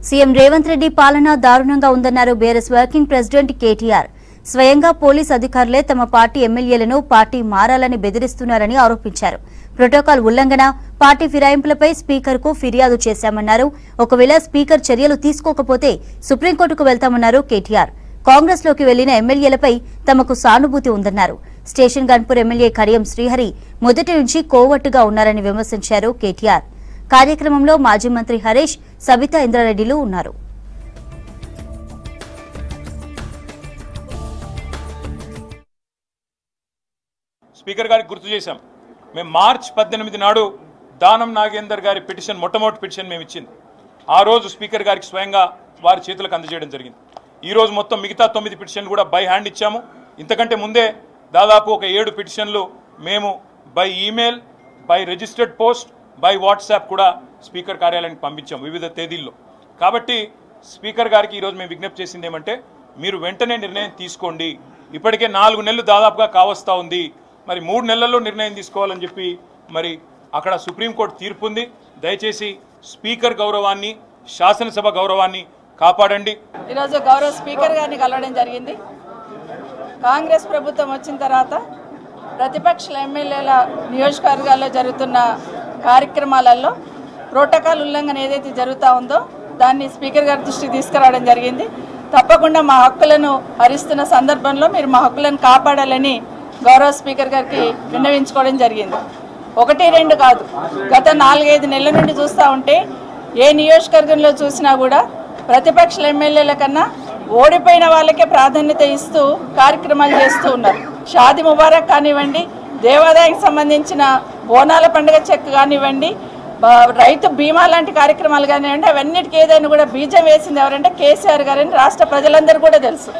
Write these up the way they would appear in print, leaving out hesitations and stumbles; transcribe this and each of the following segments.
CM Revanth Reddy పాలన దారుణంగా ఉందన్నారు బీఆర్ఎస్ వర్కింగ్ ప్రెసిడెంట్ కేటీఆర్. స్వయంగా పోలీస్ అధికారులే తమ పార్టీ ఎమ్మెల్యేలను పార్టీ మారాలని బెదిరిస్తున్నారని ఆరోపించారు. ప్రోటోకాల్ ఉల్లంఘన, పార్టీ ఫిరాయింపులపై స్పీకర్కు ఫిర్యాదు చేశామన్నారు. ఒకవేళ స్పీకర్ చర్యలు తీసుకోకపోతే సుప్రీంకోర్టుకు వెళ్తామన్నారు కేటీఆర్. కాంగ్రెస్ లోకి వెళ్లిన ఎమ్మెల్యేలపై తమకు సానుభూతి ఉందన్నారు. స్టేషన్ గన్పూర్ ఎమ్మెల్యే కడియం శ్రీహరి మొదటి నుంచి కోవట్టుగా ఉన్నారని విమర్శించారు కేటీఆర్. కార్యక్రమంలో మాజీ మంత్రి హరీష్, సబితా ఇంద్రారెడ్డిలు ఉన్నారు. స్పీకర్ గారికి గుర్తు చేశాం. మేము మార్చి 18 నాడు దానం నాగేందర్ గారి పిటిషన్, మొట్టమొదటి పిటిషన్ మేము ఇచ్చింది. ఆ రోజు స్పీకర్ గారికి స్వయంగా వారి చేతులకు అందజేయడం జరిగింది. ఈ రోజు మొత్తం మిగతా 9 పిటిషన్లు కూడా బై హ్యాండ్ ఇచ్చాము. ఇంతకంటే ముందే దాదాపు ఒక 7 పిటిషన్లు మేము by email, by registered post, by WhatsApp కూడా స్పీకర్ కార్యాలయానికి పంపించాము వివిధ తేదీల్లో. కాబట్టి స్పీకర్ గారికి ఈరోజు మేము విజ్ఞప్తి చేసింది ఏమంటే, మీరు వెంటనే నిర్ణయం తీసుకోండి. ఇప్పటికే 4 నెలలు దాదాపుగా కావస్తా ఉంది. మరి 3 నెలల్లో నిర్ణయం తీసుకోవాలని చెప్పి మరి అక్కడ సుప్రీంకోర్టు తీర్పు ఉంది. దయచేసి స్పీకర్ గౌరవాన్ని, శాసనసభ గౌరవాన్ని కాపాడండి. ఈరోజు గౌరవ స్పీకర్ గారిని కలవడం జరిగింది. కాంగ్రెస్ ప్రభుత్వం వచ్చిన తర్వాత ప్రతిపక్ష ఎమ్మెల్యేల నియోజకవర్గాల్లో జరుగుతున్న కార్యక్రమాలలో ప్రోటోకాల్ ఉల్లంఘన ఏదైతే జరుగుతూ ఉందో దాన్ని స్పీకర్ గారి దృష్టికి తీసుకురావడం జరిగింది. తప్పకుండా మా హక్కులను హరిస్తున్న సందర్భంలో మీరు మా హక్కులను కాపాడాలని గౌరవ స్పీకర్ గారికి విన్నవించుకోవడం జరిగింది. 1-2 కాదు, గత 4-5 నెలల నుండి చూస్తూ ఉంటే ఏ నియోజకవర్గంలో చూసినా కూడా ప్రతిపక్ష ఎమ్మెల్యేల కన్నా ఓడిపోయిన వాళ్ళకే ప్రాధాన్యత ఇస్తూ కార్యక్రమాలు చేస్తూ ఉన్నారు. షాది ముబారక్ కానివ్వండి, దేవాదాయానికి సంబంధించిన బోనాల పండుగ చెక్ కానివ్వండి, రైతు బీమా లాంటి కార్యక్రమాలు కానివ్వండి, అవన్నిటికీ ఏదైనా కూడా బీజం వేసింది ఎవరంటే కేసీఆర్ గారని రాష్ట్ర ప్రజలందరూ కూడా తెలుసు.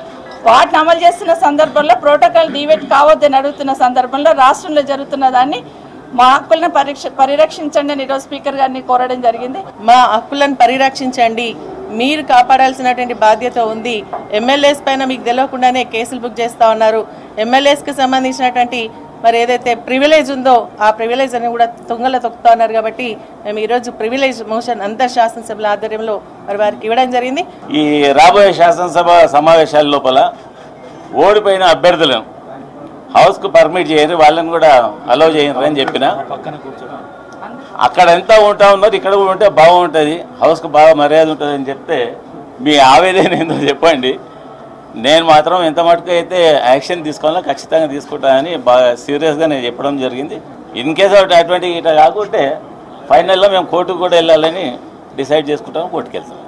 వాటిని అమలు చేస్తున్న సందర్భంలో ప్రోటోకాల్ డివేట్ కావద్దని అడుగుతున్న సందర్భంలో రాష్ట్రంలో జరుగుతున్న దాన్ని మా హక్కులను పరిరక్షించండి అని ఈరోజు స్పీకర్ గారిని కోరడం జరిగింది. మా హక్కులను పరిరక్షించండి, మీరు కాపాడాల్సినటువంటి బాధ్యత ఉంది. ఎమ్మెల్యేస్ పైన మీకు తెలియకుండానే కేసులు బుక్ చేస్తూ ఉన్నారు. ఎమ్మెల్యేస్కి సంబంధించినటువంటి మరి ఏదైతే ప్రివిలేజ్ ఉందో ఆ ప్రివిలేజ్ అని కూడా తుంగలో తొక్కుతా ఉన్నారు. కాబట్టి మేము ఈరోజు ప్రివిలేజ్ మోషన్ అంతర్ శాసనసభల ఆధ్వర్యంలో మరి వారికి ఇవ్వడం జరిగింది. ఈ రాబోయే శాసనసభ సమావేశాల లోపల ఓడిపోయిన అభ్యర్థులను హౌస్కు పర్మిట్ చేయరు, వాళ్ళని కూడా అలౌ చేయరు అని చెప్పిన. అక్కడ ఎంత ఉంటా ఉన్నారు, ఇక్కడ కూడా ఉంటే బాగుంటుంది, హౌస్కు బాగా మర్యాద ఉంటుంది అని చెప్తే మీ ఆవేదన ఏందో చెప్పండి. నేను మాత్రం ఎంత మటుకు అయితే యాక్షన్ తీసుకోవాలో ఖచ్చితంగా తీసుకుంటానని బాగా సీరియస్గా నేను చెప్పడం జరిగింది. ఇన్ కేస్ అటువంటి ఇట్లా కాకుంటే ఫైనల్లో మేము కోర్టుకు కూడా వెళ్ళాలని డిసైడ్ చేసుకుంటాము, కోర్టుకు వెళ్తాం.